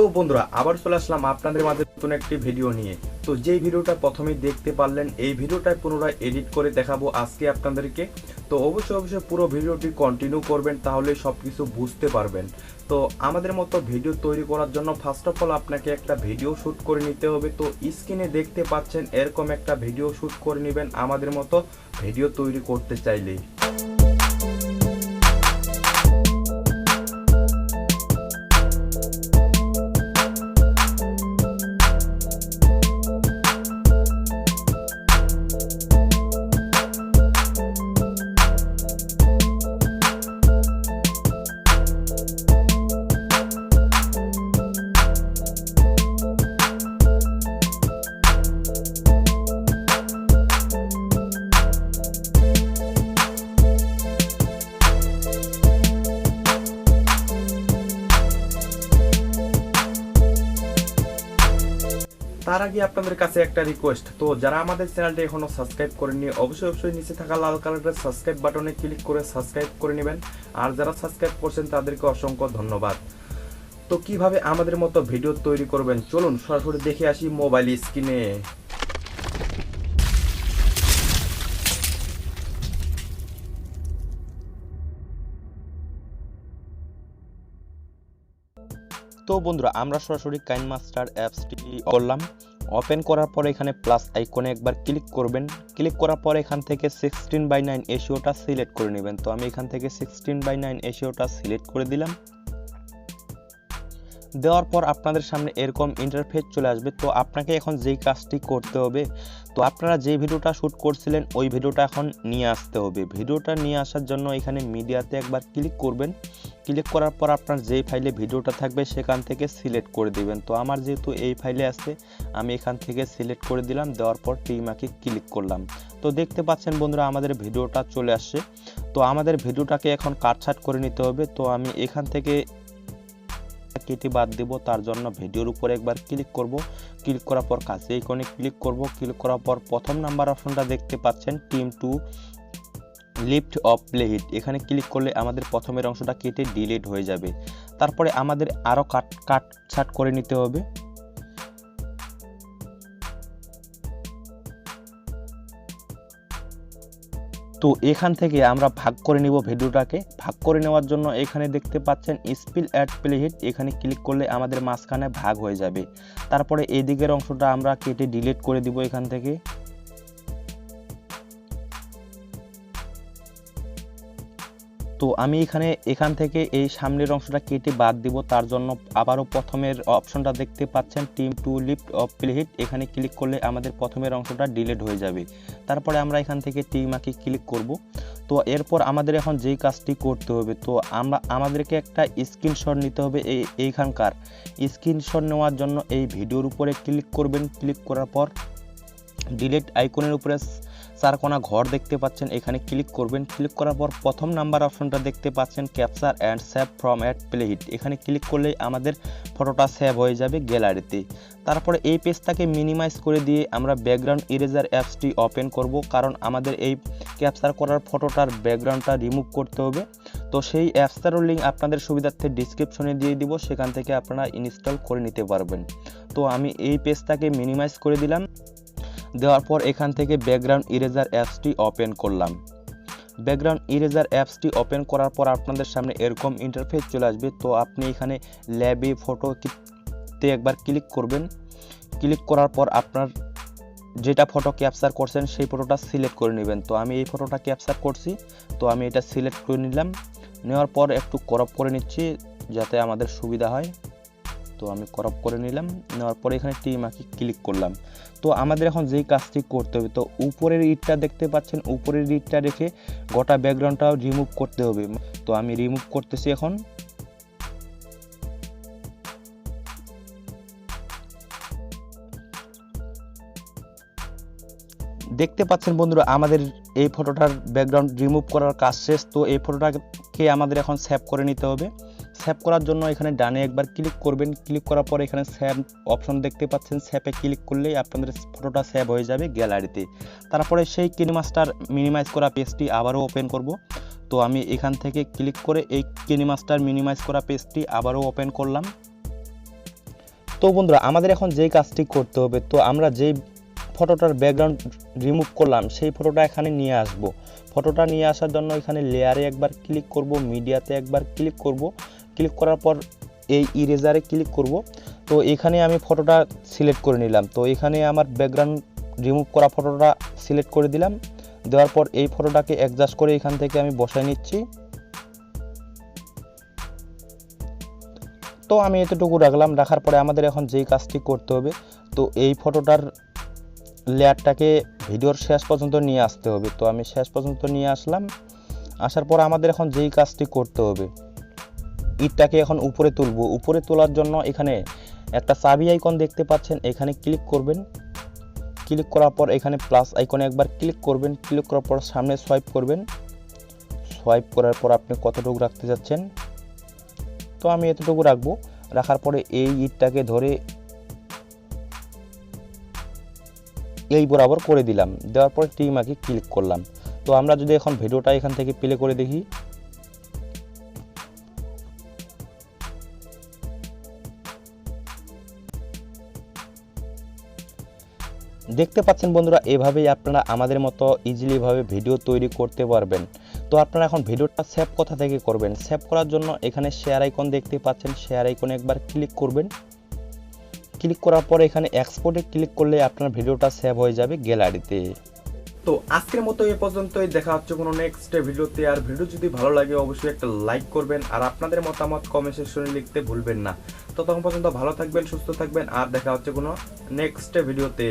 তো বন্ধুরা আবার চলে আসলাম আপনাদের মাঝে নতুন একটি ভিডিও নিয়ে। তো যেই ভিডিওটা প্রথমেই দেখতে পারলেন এই ভিডিওটায় পুনরায় এডিট করে দেখাবো আজকে আপনাদেরকে। তো অবশ্যই পুরো ভিডিওটি কন্টিনিউ করবেন, তাহলে সবকিছু বুঝতে পারবেন। তো আমাদের মতো ভিডিও তৈরি করার জন্য ফার্স্ট অফ অল আপনাকে একটা ভিডিও শ্যুট করে নিতে হবে। তো স্ক্রিনে দেখতে পাচ্ছেন এরকম একটা ভিডিও শ্যুট করে নেবেন আমাদের মতো ভিডিও তৈরি করতে চাইলেই। তার আগে আপনাদের কাছে একটা রিকোয়েস্ট, তো যারা আমাদের চ্যানেলটি এখনো সাবস্ক্রাইব করেননি অবশ্যই নিচে থাকা লাল কালারের সাবস্ক্রাইব বাটনে ক্লিক করে সাবস্ক্রাইব করে নেবেন। আর যারা সাবস্ক্রাইব করছেন তাদেরকে অসংখ্য ধন্যবাদ। তো কিভাবে আমাদের মতো ভিডিও তৈরি করবেন চলুন সরাসরি দেখে আসি মোবাইল স্ক্রিনে। তো বন্ধুরা আমরা সরাসরি কাইনমাস্টার অ্যাপসটি করলাম। ওপেন করার পরে এখানে প্লাস আইকনে একবার ক্লিক করবেন। ক্লিক করার পরে এখান থেকে 16:9 রেশিওটা সিলেক্ট করে নেবেন। তো আমি এখান থেকে 16:9 রেশিওটা সিলেক্ট করে দিলাম। দেওয়ার পর আপনাদের সামনে এরকম ইন্টারফেস চলে আসবে। তো আপনাকে এখন যেই কাজটি করতে হবে, তো আপনারা যে ভিডিওটা শ্যুট করছিলেন ওই ভিডিওটা এখন নিয়ে আসতে হবে। ভিডিওটা নিয়ে আসার জন্য এখানে মিডিয়াতে একবার ক্লিক করবেন। ক্লিক করার পর আপনার যেই ফাইলে ভিডিওটা থাকবে সেখান থেকে সিলেক্ট করে দিবেন। তো আমার যেহেতু এই ফাইলে আছে আমি এখান থেকে সিলেক্ট করে দিলাম। দেওয়ার পর টিমাকে ক্লিক করলাম। তো দেখতে পাচ্ছেন বন্ধুরা আমাদের ভিডিওটা চলে আসছে। তো আমাদের ভিডিওটাকে এখন কাটছাট করে নিতে হবে। তো আমি এখান থেকে কেটে বাদ দেব, তার জন্য ভিডিওর উপরে একবার ক্লিক করব। ক্লিক করার পর কাছে আইকনে ক্লিক করব। ক্লিক করার পর প্রথম নাম্বার অপশনটা দেখতে পাচ্ছেন team to lift off play hit, এখানে ক্লিক করলে আমাদের প্রথমের অংশটা কেটে ডিলিট হয়ে যাবে। তারপরে আমাদের আরও কাটছাট করে নিতে হবে। তো এখান থেকে আমরা ভাগ করে নিব ভিডিওটাকে। ভাগ করে নেওয়ার জন্য এখানে দেখতে পাচ্ছেন স্পিল অ্যাট প্লে হিট, এখানে ক্লিক করলে আমাদের মাঝখানে ভাগ হয়ে যাবে। তারপরে এই দিকের অংশটা আমরা কেটে ডিলিট করে দিব এখান থেকে। তো আমি এখান থেকে এই সামনের অংশটা কেটে বাদ দিব, তার জন্য আবারও প্রথমের অপশনটা দেখতে পাচ্ছেন team to lift off play hit, এখানে ক্লিক করলে আমাদের প্রথমের অংশটা ডিলিট হয়ে যাবে। তারপরে আমরা এখান থেকে টিমাকে ক্লিক করব। তো এরপর আমাদের এখন যেই কাজটি করতে হবে, তো আমাদেরকে একটা স্ক্রিনশট নিতে হবে। এইখানকার স্ক্রিনশট নেওয়ার জন্য এই ভিডিওর উপরে ক্লিক করবেন। ক্লিক করার পর ডিলিট আইকনের উপরে চারকোনা ঘর দেখতে পাচ্ছেন, এখানে ক্লিক করবেন। ক্লিক করার পর প্রথম নাম্বার অপশনটা দেখতে পাচ্ছেন capture and save from at play hit, এখানে ক্লিক করলেই আমাদের ফটোটা সেভ হয়ে যাবে গ্যালারিতে। তারপরে এই পেজটাকে মিনিমাইজ করে দিয়ে আমরা ব্যাকগ্রাউন্ড ইরেজার অ্যাপসটি ওপেন করব, কারণ আমাদের এই ক্যাপচার করার ফটোটার ব্যাকগ্রাউন্ডটা রিমুভ করতে হবে। তো সেই অ্যাপসটারও লিঙ্ক আপনাদের সুবিধার্থে ডিসক্রিপশনে দিয়ে দিব, সেখান থেকে আপনারা ইনস্টল করে নিতে পারবেন। তো আমি এই পেজটাকে মিনিমাইজ করে দিলাম। দেওয়ার পর এখান থেকে ব্যাকগ্রাউন্ড ইরেজার অ্যাপসটি ওপেন করলাম। ব্যাকগ্রাউন্ড ইরেজার অ্যাপসটি ওপেন করার পর আপনাদের সামনে এরকম ইন্টারফেস চলে আসবে। তো আপনি এখানে ল্যাবে ফটোতে একবার ক্লিক করবেন। ক্লিক করার পর আপনার যেটা ফটো ক্যাপচার করছেন সেই ফটোটা সিলেক্ট করে নেবেন। তো আমি এই ফটোটা ক্যাপচার করছি, তো আমি এটা সিলেক্ট করে নিলাম। নেওয়ার পর একটু ক্রপ করে নিচ্ছি যাতে আমাদের সুবিধা হয়। তো আমি ক্রপ করে নিলাম। নেওয়ার পরে এখানে টিমাকে ক্লিক করলাম। তো আমাদের এখন যেই কাজটি করতে হবে, তো উপরের ইটটা দেখতে পাচ্ছেন, উপরের ইটটা রেখে গোটা ব্যাকগ্রাউন্ডটাও রিমুভ করতে হবে। তো আমি রিমুভ করতেছি এখন। দেখতে পাচ্ছেন বন্ধুরা আমাদের এই ফটোটার ব্যাকগ্রাউন্ড রিমুভ করার কাজ শেষ। তো এই ফটোটাকে আমাদের এখন সেভ করে নিতে হবে। সেভ করার জন্য এখানে ডানে একবার ক্লিক করবেন। ক্লিক করার পর এখানে সেভ অপশন দেখতে পাচ্ছেন, সেভে ক্লিক করলেই আপনাদের ফটোটা সেভ হয়ে যাবে গ্যালারিতে। তারপরে সেই কিনেমাস্টার মিনিমাইজ করা পেজটি আবারও ওপেন করব। তো আমি এখান থেকে ক্লিক করে এই কিনেমাস্টার মিনিমাইজ করা পেজটি আবারও ওপেন করলাম। তো বন্ধুরা আমাদের এখন যেই কাজটি করতে হবে, তো আমরা যেই ফটোটার ব্যাকগ্রাউন্ড রিমুভ করলাম সেই ফটোটা এখানে নিয়ে আসব। ফটোটা নিয়ে আসার জন্য এখানে লেয়ারে একবার ক্লিক করব, মিডিয়াতে একবার ক্লিক করব, ক্লিক করার পর এই ইরেজারে ক্লিক করব। তো এখানে আমি ফটোটা সিলেক্ট করে নিলাম। তো এখানে আমার ব্যাকগ্রাউন্ড রিমুভ করা ফটোটা সিলেক্ট করে দিলাম। দেওয়ার পর এই ফটোটাকে অ্যাডজাস্ট করে এখান থেকে আমি বসায় নিচ্ছি। তো আমি এতটুকু রাখলাম। রাখার পরে আমাদের এখন যেই কাজটি করতে হবে, তো এই ফটোটার লেয়ারটাকে ভিডিওর শেষ পর্যন্ত নিয়ে আসতে হবে। তো আমি শেষ পর্যন্ত নিয়ে আসলাম। আসার পর আমাদের এখন যেই কাজটি করতে হবে, ইটটাকে এখন উপরে তুলব। উপরে তোলার জন্য এখানে একটা চাবি আইকন দেখতে পাচ্ছেন, এখানে ক্লিক করবেন। ক্লিক করার পর এখানে প্লাস আইকনে একবার ক্লিক করবেন। ক্লিক করার পর সামনে সোয়াইপ করবেন। সোয়াইপ করার পর আপনি কতটুকু রাখতে যাচ্ছেন, তো আমি এতটুকু রাখবো। রাখার পরে এই ইটটাকে ধরে এই বরাবর করে দিলাম। দেওয়ার পর টিমাকে ক্লিক করলাম। তো আমরা যদি এখন ভিডিওটা এখান থেকে প্লে করে দেখি, দেখতে পাচ্ছেন বন্ধুরা, এভাবেই আপনারা আমাদের মতো ইজিলিভাবে ভিডিও তৈরি করতে পারবেন। তো আপনারা এখন ভিডিওটা সেভ কোথা থেকে করবেন, সেভ করার জন্য এখানে শেয়ার আইকন দেখতে পাচ্ছেন, শেয়ার আইকনে একবার ক্লিক করবেন। ক্লিক করার পর এখানে এক্সপোর্টে ক্লিক করলে আপনার ভিডিওটা সেভ হয়ে যাবে গ্যালারিতে। তো আজকের মতো এ পর্যন্তই, দেখা হচ্ছে কোনো নেক্সট ভিডিওতে। আর ভিডিও যদি ভালো লাগে অবশ্যই একটা লাইক করবেন, আর আপনাদের মতামত কমেন্ট সেকশনে লিখতে ভুলবেন না। তো তখন পর্যন্ত ভালো থাকবেন, সুস্থ থাকবেন, আর দেখা হচ্ছে কোনো নেক্সট ভিডিওতে।